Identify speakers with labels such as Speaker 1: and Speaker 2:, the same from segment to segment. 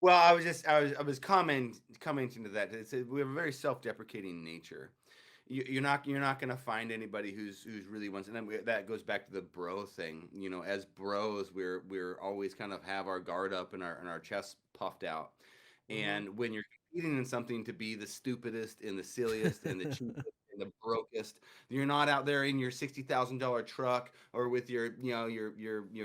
Speaker 1: Well, I was commenting to that. We have a very self-deprecating nature. You're not gonna find anybody who's really wants, and then that goes back to the bro thing. As bros, we're always kind of have our guard up and our chests puffed out.
Speaker 2: Mm-hmm.
Speaker 1: And when you're competing in something to be the stupidest and the silliest and the cheapest and the brokest, you're not out there in your $60,000 truck or with your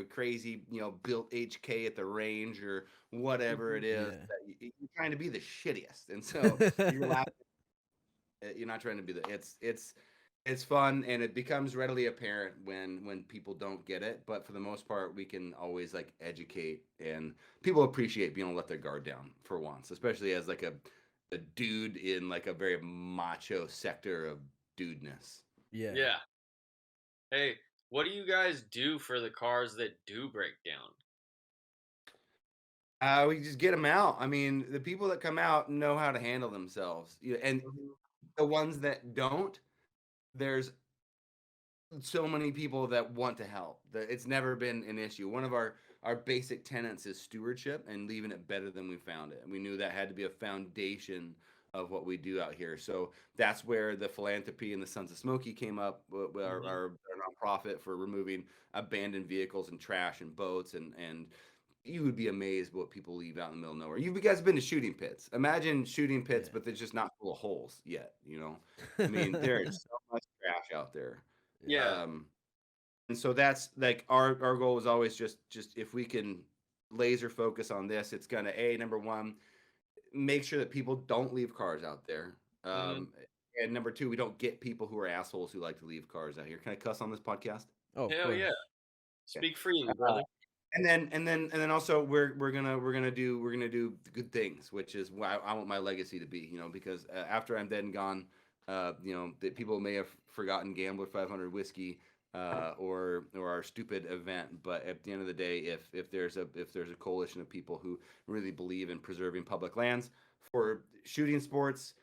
Speaker 1: crazy built HK at the range or whatever
Speaker 2: Mm-hmm.
Speaker 1: it is.
Speaker 3: Yeah.
Speaker 1: You're trying to be the shittiest, and so you're laughing. You're not trying to be the. It's fun, and it becomes readily apparent when people don't get it. But for the most part, we can always like educate, and people appreciate being able to let their guard down for once, especially as like a dude in like a very macho sector of dudeness.
Speaker 3: Yeah.
Speaker 2: Yeah. Hey, what do you guys do for the cars that do break down?
Speaker 1: We just get them out. I mean, the people that come out know how to handle themselves, and
Speaker 2: Mhm.
Speaker 1: the ones that don't, there's so many people that want to help. It's never been an issue. One of our basic tenets is stewardship and leaving it better than we found it. And we knew that had to be a foundation of what we do out here. So that's where the philanthropy and the Sons of Smoky came up with
Speaker 2: Mhm.
Speaker 1: our nonprofit for removing abandoned vehicles and trash and boats and you would be amazed what people leave out in the middle of nowhere. You guys have been to shooting pits. Imagine shooting pits,
Speaker 3: Yeah.
Speaker 1: but they're just not full of holes yet. I mean, there is so much trash out there.
Speaker 3: Yeah.
Speaker 2: Yeah.
Speaker 1: Um, and so that's like our goal is always just if we can laser focus on this, it's gonna number one, make sure that people don't leave cars out there.
Speaker 2: Mhm.
Speaker 1: And number two, we don't get people who are assholes who like to leave cars out here. Can I cuss on this podcast?
Speaker 3: Oh, of
Speaker 2: Hell yeah.
Speaker 3: course.
Speaker 1: Okay.
Speaker 2: Speak freely,
Speaker 1: Uh,
Speaker 2: brother.
Speaker 1: and then also we're gonna do good things, which is what I want my legacy to be. Because after I'm dead and gone, that people may have forgotten Gambler 500 whiskey or our stupid event, but at the end of the day, if there's a coalition of people who really believe in preserving public lands for shooting sports,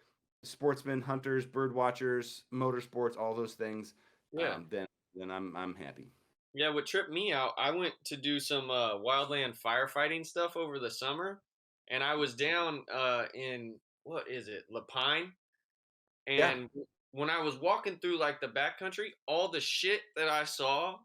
Speaker 1: sportsmen, hunters, bird watchers, motorsports, all those things,
Speaker 2: Yeah.
Speaker 1: then I'm happy.
Speaker 2: Yeah, what tripped me out, I went to do some wildland firefighting stuff over the summer, and I was down in what is it, Lapine,
Speaker 1: Yeah.
Speaker 2: and when I was walking through like the backcountry, all the shit that I saw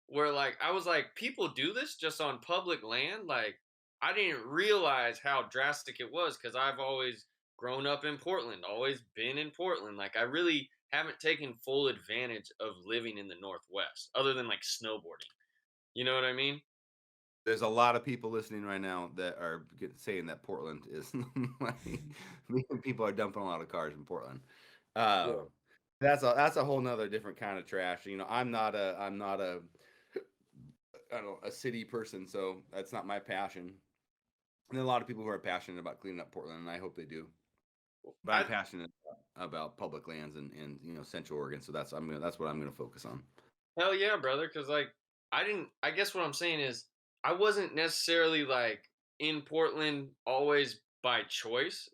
Speaker 2: where like I was like, people do this just on public land. Like I didn't realize how drastic it was because I've always grown up in Portland, always been in Portland. Like I really haven't taken full advantage of living in the Northwest, other than like snowboarding. You know what I mean?
Speaker 1: There's a lot of people listening right now that are saying that Portland is like people are dumping a lot of cars in Portland. Uh,
Speaker 2: Yeah.
Speaker 1: that's a whole nother different kind of trash. I'm not a I don't know, a city person, so that's not my passion. And there are a lot of people who are passionate about cleaning up Portland, and I hope they do. But I'm
Speaker 2: I
Speaker 1: passionate about public lands and Central Oregon, so that's what I'm gonna focus on.
Speaker 2: hell yeah, brother. Cause like I didn't I guess what I'm saying is I wasn't necessarily like in Portland always by choice.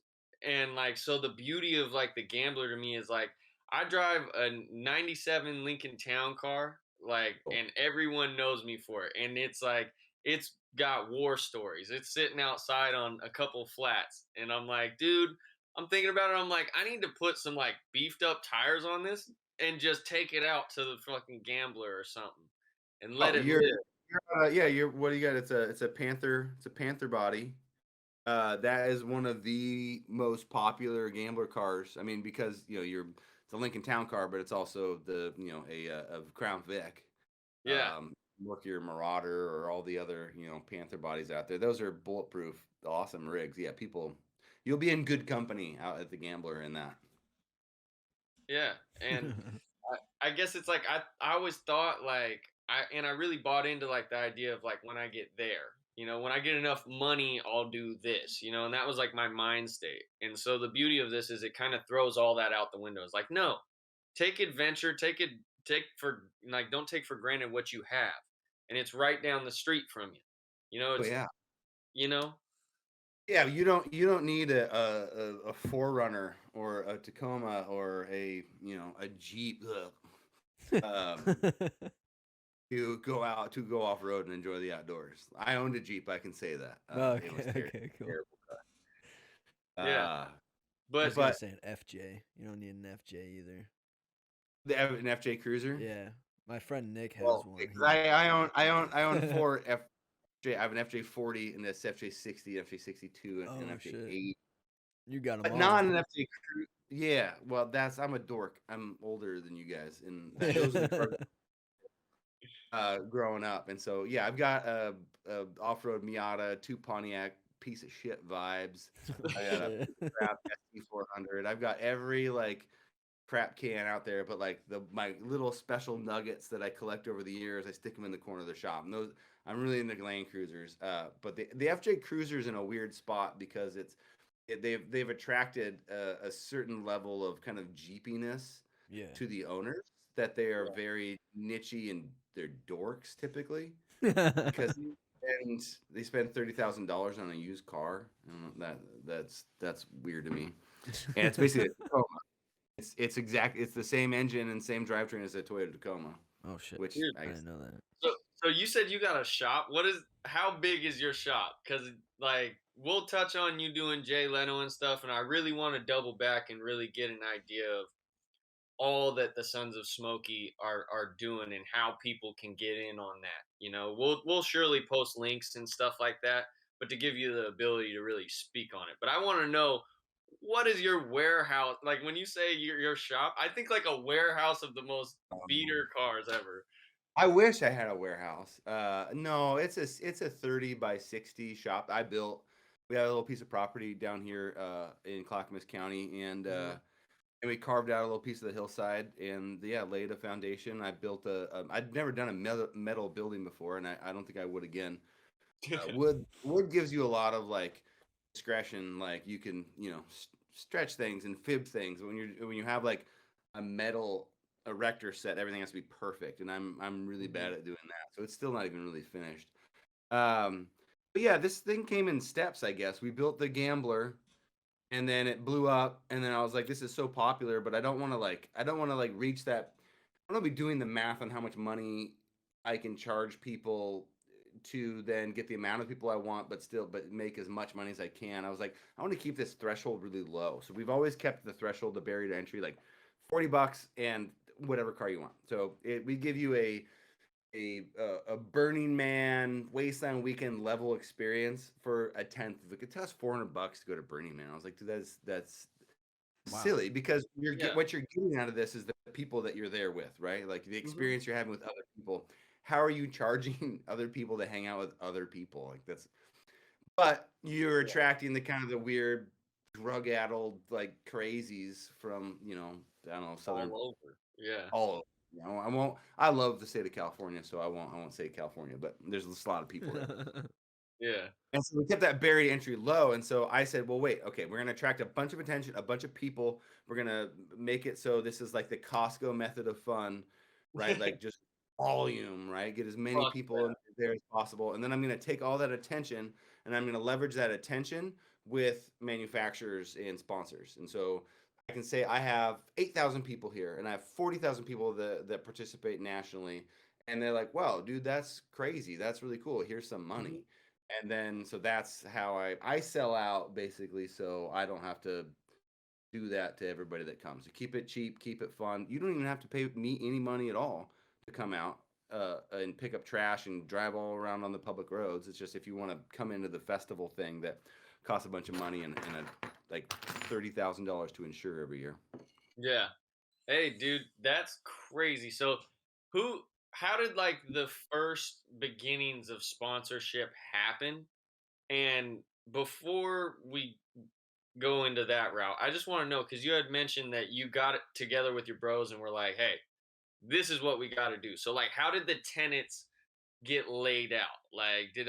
Speaker 2: And like so the beauty of like the gambler to me is like I drive a 97 Lincoln Town car, like,
Speaker 1: Cool.
Speaker 2: and everyone knows me for it. And it's like it's got war stories. It's sitting outside on a couple flats. And I'm like, dude, I'm thinking about it. I'm like, I need to put some like beefed up tires on this and just take it out to the fucking gambler or something and let
Speaker 1: Oh,
Speaker 2: it
Speaker 1: you're,
Speaker 2: live.
Speaker 1: yeah, you're what do you got? It's a Panther body. That is one of the most popular gambler cars. I mean, because it's a Lincoln Town car, but it's also the a Crown Vic,
Speaker 2: Yeah.
Speaker 1: look your Marauder or all the other Panther bodies out there. Those are bulletproof, awesome rigs. Yeah, you'll be in good company out at the gambler in that.
Speaker 2: Yeah. And I guess it's like I always thought like I really bought into like the idea of like when I get there, when I get enough money, I'll do this, and that was like my mind state. And so the beauty of this is it kind of throws all that out the window. It's like, no, take adventure, take for like don't take for granted what you have. And it's right down the street from you.
Speaker 1: But
Speaker 2: It's
Speaker 1: yeah,
Speaker 2: you know,
Speaker 1: yeah, you don't need a Forerunner or a Tacoma or a Jeep. Ugh. Um, to go off road and enjoy the outdoors. I owned a Jeep, I can say that. It was
Speaker 3: Okay, okay, cool.
Speaker 1: terrible.
Speaker 2: Yeah,
Speaker 1: Uh,
Speaker 3: I
Speaker 2: but
Speaker 3: was gonna
Speaker 1: but
Speaker 3: say an FJ. You don't need an FJ either.
Speaker 1: an FJ Cruiser.
Speaker 3: Yeah, my friend Nick has
Speaker 1: Well,
Speaker 3: one.
Speaker 1: because
Speaker 3: He
Speaker 1: I own four FJ. I have an FJ 40 and this FJ 60, FJ 62, and
Speaker 3: oh
Speaker 1: FJ
Speaker 3: shit,
Speaker 1: 80.
Speaker 3: you got them
Speaker 1: But
Speaker 3: all.
Speaker 1: not an FJ Cruiser. Yeah, well, I'm a dork. I'm older than you guys, and those are the cars growing up. And so yeah, I've got a off-road Miata, two Pontiac piece of shit vibes.
Speaker 3: Oh
Speaker 1: I got a
Speaker 3: shit.
Speaker 1: crap ST400. I've got every like crap can out there, but like my little special nuggets that I collect over the years, I stick them in the corner of the shop. And those I'm really into Land Cruisers. But the FJ Cruiser's in a weird spot because they've attracted a certain level of kind of jeepiness
Speaker 3: Yeah.
Speaker 1: to the owners that they are very nichey and they're dorks typically because and they spend $30,000 on a used car. I don't know, that's weird to me. And it's basically a Tacoma. It's the same engine and same drivetrain as a Toyota Tacoma,
Speaker 3: Oh shit,
Speaker 1: which
Speaker 2: dude,
Speaker 1: I
Speaker 3: I
Speaker 1: guess
Speaker 3: didn't know that.
Speaker 2: so you said you got a shop. How big is your shop? Because like we'll touch on you doing Jay Leno and stuff, and I really want to double back and really get an idea of all that the Sons of Smokey are doing and how people can get in on that. You know, we'll surely post links and stuff like that, but to give you the ability to really speak on it. But I want to know, what is your warehouse like when you say your shop? I think like a warehouse of the most beater cars ever.
Speaker 1: I wish I had a warehouse. No, it's a 30 by 60 shop. We have a little piece of property down here in Clackamas County,
Speaker 2: Mhm.
Speaker 1: and we carved out a little piece of the hillside and yeah, laid a foundation. I built I'd never done a metal building before, and I don't think I would again. Wood gives you a lot of like discretion, like you can stretch things and fib things. When you have like a metal erector set, everything has to be perfect, and I'm really bad
Speaker 2: Mhm.
Speaker 1: at doing that, so it's still not even really finished. Um, but yeah, this thing came in steps, I guess. We built the Gambler, and then it blew up, and then I was like, this is so popular, but I don't want to like reach that. I don't want to be doing the math on how much money I can charge people to then get the amount of people I want, but make as much money as I can. I was like, I want to keep this threshold really low. So we've always kept the threshold, the barrier to entry, like $40 and whatever car you want. So we give you a Burning Man Wasteland Weekend level experience for a tenth. Like it costs $400 to go to Burning Man. I was like, dude, that's
Speaker 3: Wow.
Speaker 1: silly because
Speaker 2: Yeah.
Speaker 1: what you're getting out of this is the people that you're there with, right? Like the
Speaker 2: Mhm.
Speaker 1: experience you're having with other people. How are you charging other people to hang out with other people? Like that's, but you're
Speaker 2: Yeah.
Speaker 1: attracting the kind of the weird drug-addled like crazies from I don't know, southern,
Speaker 2: All over. Yeah.
Speaker 1: all over. I won't. I love the state of California, so I won't say California, but there's a lot of people there.
Speaker 2: Yeah.
Speaker 1: And so we kept that barrier to entry low. And so I said, well, wait, okay, we're going to attract a bunch of attention, a bunch of people. We're going to make it so this is like the Costco method of fun, right? Like just volume, right? Get as many
Speaker 2: Fuck
Speaker 1: people in there as possible. And then I'm going to take all that attention and I'm going to leverage that attention with manufacturers and sponsors. And so I can say I have 8,000 people here and I have 40,000 people that participate nationally. And they're like, wow, dude, that's crazy. That's really cool. Here's some
Speaker 2: that.
Speaker 1: money. And then so that's how I sell out basically, so I don't have to do that to everybody that comes. So keep it cheap, keep it fun. You don't even have to pay me any money at all to come out and pick up trash and drive all around on the public roads. It's just if you want to come into the festival thing that costs a bunch of money and like $30,000 to insure every year.
Speaker 2: Yeah. Hey, dude, that's crazy. So, who, how did like the first beginnings of sponsorship happen? And before we go into that route, I just want to know because you had mentioned that you got it together with your bros and were like, hey, this is what we got to do. So, like, how did the tenets get laid out? Like, did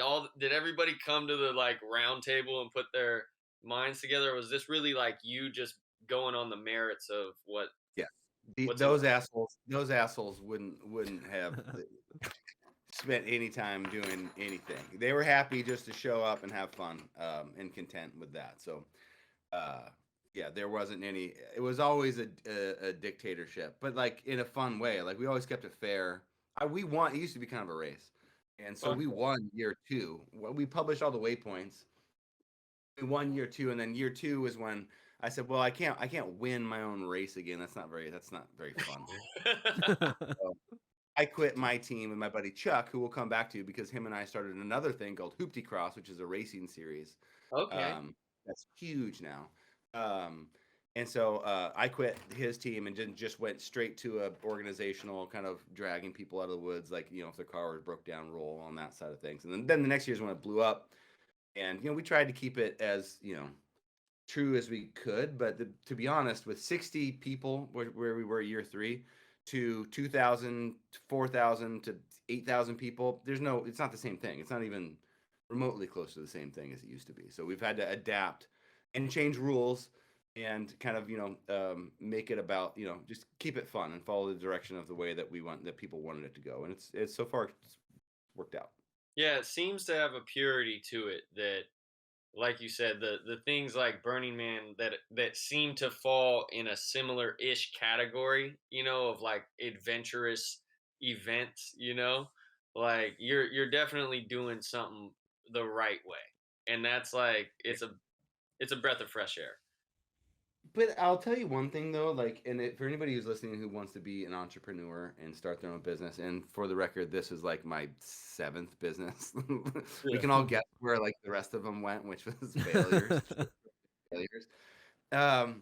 Speaker 2: everybody come to the like round table and put their minds together? Or was this really like you just going on the merits of
Speaker 1: Yeah.
Speaker 2: what's in
Speaker 1: Those assholes wouldn't have spent any time doing anything. They were happy just to show up and have fun, and content with that. So, uh, yeah, there wasn't any. It was always a dictatorship, but like in a fun way. Like we always kept it fair. we won. It used to be kind of a race, and so
Speaker 2: Fuck
Speaker 1: we
Speaker 2: that.
Speaker 1: won year 2. We published all the waypoints. We won year 2, and then year 2 was when I said, "Well, I can't win my own race again. That's not very fun." So I quit my team and my buddy Chuck, who we'll come back to because him and I started another thing called Hoopty Cross, which is a racing series.
Speaker 2: Okay.
Speaker 1: That's huge now. And so I quit his team and just went straight to a organizational kind of dragging people out of the woods, like if their car was broke down, roll on that side of things. And then the next year is when it blew up, and we tried to keep it as true as we could. But to be honest, with 60 people where we were year 3 to 2,000, 4,000 to 8,000 people, it's not the same thing. It's not even remotely close to the same thing as it used to be. So we've had to adapt and change rules and kind of make it about just keep it fun and follow the direction of the way that people wanted it to go. And it's so far it's worked out.
Speaker 2: Yeah, it seems to have a purity to it that, like you said, the things like Burning Man that seem to fall in a similar ish category, of like adventurous events, like you're definitely doing something the right way, and that's like it's a breath of fresh air.
Speaker 1: But I'll tell you one thing though, like, for anybody who's listening who wants to be an entrepreneur and start their own business, and for the record, this is like my 7th business. We
Speaker 2: Yeah.
Speaker 1: can all guess where like the rest of them went, which was failures. Failures. Um,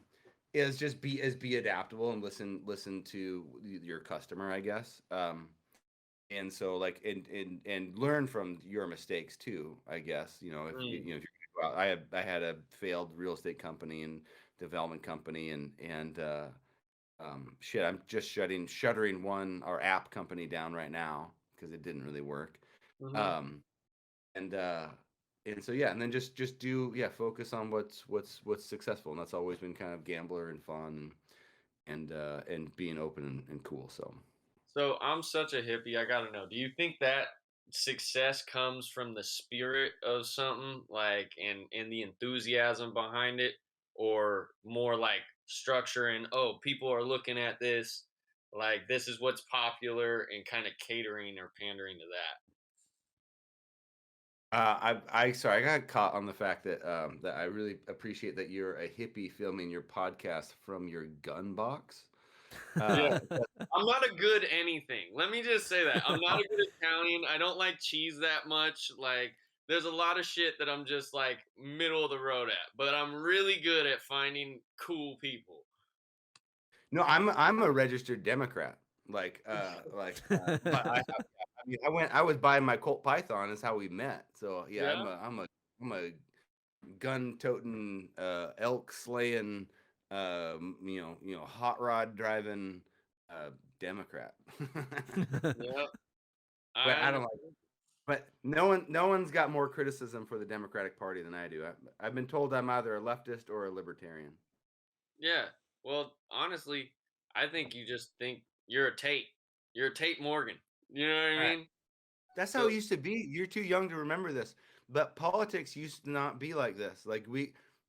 Speaker 1: is just be adaptable and listen to your customer, I guess. And so like and learn from your mistakes too, I guess. If
Speaker 2: Mm.
Speaker 1: if you're gonna go out, I had a failed real estate company and development company, and shit, I'm just shuttering our app company down right now because it didn't really work.
Speaker 2: Mhm.
Speaker 1: um and uh and so yeah, and then just focus on what's successful, and that's always been kind of gambler and fun, and being open and cool. So
Speaker 2: So I'm such a hippie. I gotta know. Do you think that success comes from the spirit of something, like and the enthusiasm behind it, or more like structure and oh, people are looking at this, like this is what's popular, and kind of catering or pandering to that?
Speaker 1: I sorry, I got caught on the fact that I really appreciate that you're a hippie filming your podcast from your gun box.
Speaker 2: Yeah.
Speaker 1: Uh,
Speaker 2: I'm not a good anything. Let me just say that. I'm not a good Italian. I don't like cheese that much. Like, there's a lot of shit that I'm just like middle of the road at, but I'm really good at finding cool people.
Speaker 1: no, I'm a registered Democrat. But I mean, I was buying my Colt Python is how we met. So yeah,
Speaker 2: Yeah.
Speaker 1: I'm a gun toting, elk slaying, hot rod driving, Democrat.
Speaker 2: Yeah.
Speaker 1: But
Speaker 2: I
Speaker 1: I don't
Speaker 2: under-
Speaker 1: like. But no one's got more criticism for the Democratic Party than I do. I've been told I'm either a leftist or a libertarian.
Speaker 2: yeah. Well, honestly, I think you just think you're a Tate. You're a Tate Morgan. You know what I
Speaker 1: Right.
Speaker 2: mean?
Speaker 1: That's how
Speaker 2: So,
Speaker 1: it used to be. You're too young to remember this, but politics used to not be like this. Like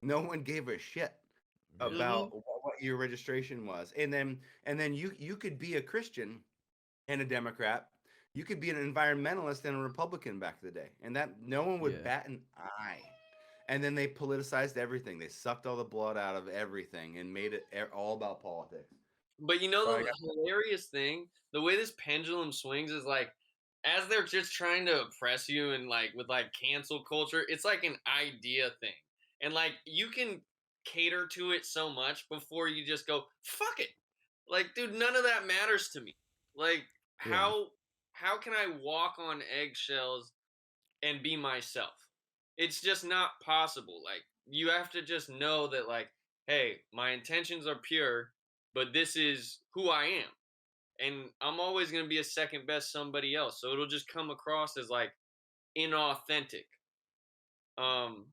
Speaker 1: no one gave a shit
Speaker 3: Yeah.
Speaker 2: mhm.
Speaker 1: about what your registration was, and then you could be a Christian and a Democrat. You could be an environmentalist and a Republican back in the day, and that no one would
Speaker 3: Yeah.
Speaker 1: bat an eye. And then they politicized everything. They sucked all the blood out of everything and made it all about politics.
Speaker 2: But
Speaker 1: So I
Speaker 2: the
Speaker 1: got
Speaker 2: hilarious thing, the way this pendulum swings is like, as they're just trying to oppress you and like with like cancel culture, it's like an idea thing. And like you can cater to it so much before you just go, fuck it. Like, dude, none of that matters to me. Like,
Speaker 3: Yeah.
Speaker 2: how can I walk on eggshells and be myself? It's just not possible. Like, you have to just know that, like, hey, my intentions are pure, but this is who I am. And I'm always going to be a second best somebody else. So it'll just come across as like inauthentic. Um,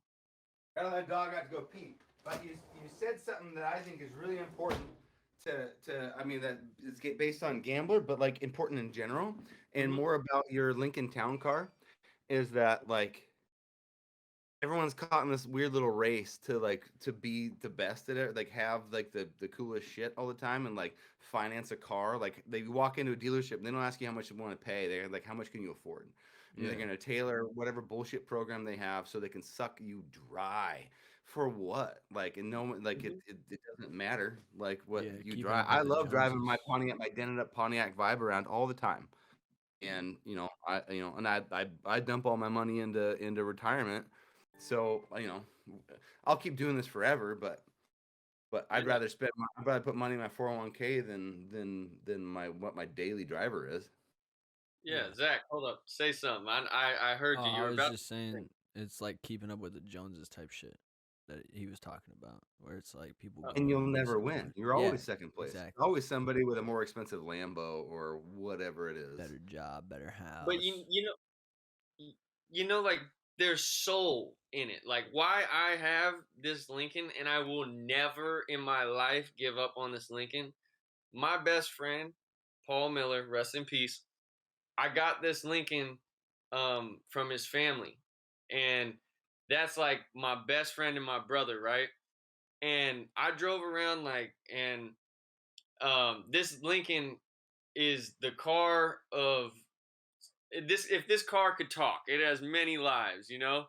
Speaker 1: that dog got to go pee. But you said something that I think is really important to I mean that is based on Gambler, but like important in general, and
Speaker 2: mhm.
Speaker 1: more about your Lincoln Town Car is that like everyone's caught in this weird little race to be the best at it, like have like the coolest shit all the time, and like finance a car. Like they walk into a dealership and they don't ask you how much you want to pay. They're like, how much can you afford? And they're gonna tailor whatever bullshit program they have so they can suck you dry. For what? Like, and no one like it doesn't matter like what
Speaker 3: Yeah,
Speaker 1: you
Speaker 3: keeping
Speaker 1: drive.
Speaker 3: up
Speaker 1: I
Speaker 3: with the
Speaker 1: love driving my
Speaker 3: Joneses.
Speaker 1: Pontiac, my dented up Pontiac Vibe around all the time. And and I dump all my money into retirement. So I'll keep doing this forever, but I'd
Speaker 2: Yeah.
Speaker 1: rather I'd rather put money in my 401k than my daily driver is.
Speaker 2: Yeah, Zach, hold up. Say something. I heard
Speaker 3: Oh,
Speaker 2: you. You
Speaker 3: I
Speaker 2: were
Speaker 3: was
Speaker 2: about
Speaker 3: just saying it's like keeping up with the Joneses type shit that he was talking about, where it's like people
Speaker 2: Oh.
Speaker 3: go
Speaker 1: And you'll
Speaker 3: and do
Speaker 1: never
Speaker 3: some
Speaker 1: win.
Speaker 3: more.
Speaker 1: You're
Speaker 3: Yeah,
Speaker 1: always second place.
Speaker 3: exactly.
Speaker 1: Always somebody with a more expensive Lambo or whatever it is.
Speaker 3: Better job, better house.
Speaker 2: But you know, like there's soul in it. Like why I have this Lincoln and I will never in my life give up on this Lincoln. My best friend, Paul Miller, rest in peace. I got this Lincoln from his family. And that's like my best friend and my brother, right? And I drove around like and this Lincoln is the car of this if this car could talk, it has many lives, you know?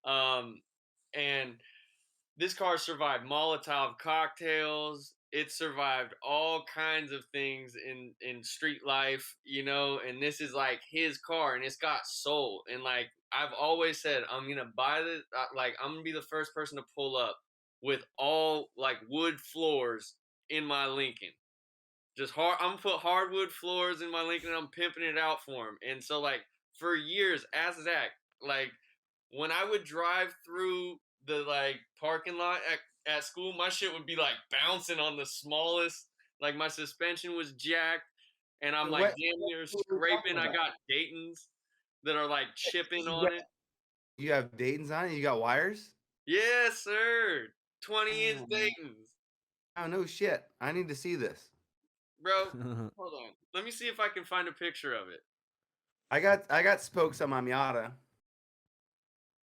Speaker 2: And this car survived Molotov cocktails. It survived all kinds of things in street life, you know. And this is like his car, and it's got soul. And like I've always said, I'm gonna buy this. Like I'm gonna be the first person to pull up with all like wood floors in my Lincoln. Just hard. I'm gonna put hardwood floors in my Lincoln. And I'm pimping it out for him. And so like for years, as Zach, like when I would drive through the like parking lot at school, my shit would be like bouncing on the smallest. Like my suspension was jacked, and I'm like
Speaker 1: What
Speaker 2: damn near
Speaker 1: are we talking
Speaker 2: scraping. I
Speaker 1: about?
Speaker 2: got Dayton's that are like chipping
Speaker 1: You
Speaker 2: on it.
Speaker 1: have Dayton's on it. You got wires.
Speaker 2: Yes, sir. 20-inch
Speaker 1: Oh,
Speaker 2: Dayton's,
Speaker 1: oh no shit! I need to see this.
Speaker 2: bro. Hold on. Let me see if I can find a picture of it.
Speaker 1: I got spokes on my Miata.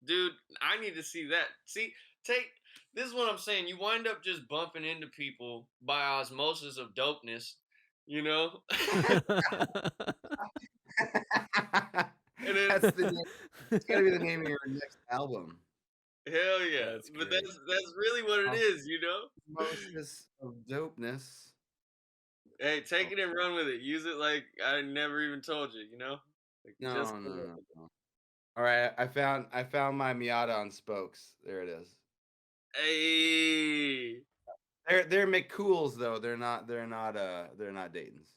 Speaker 2: Dude, I need to see that. See, Tate, this is what I'm saying. You wind up just bumping into people by osmosis of dopeness, you know? And then
Speaker 1: That's the name. It's gotta be the name of your next album.
Speaker 2: hell yeah.
Speaker 3: That's
Speaker 2: But
Speaker 3: great.
Speaker 2: that's really what it is, you know?
Speaker 1: Osmosis of dopeness.
Speaker 2: Hey, take it and run with it. Use it like I never even told you, you know? Like just
Speaker 1: No. All right, I found my Miata on spokes. There it is.
Speaker 2: Hey.
Speaker 1: They're McCools though. They're not Dayton's.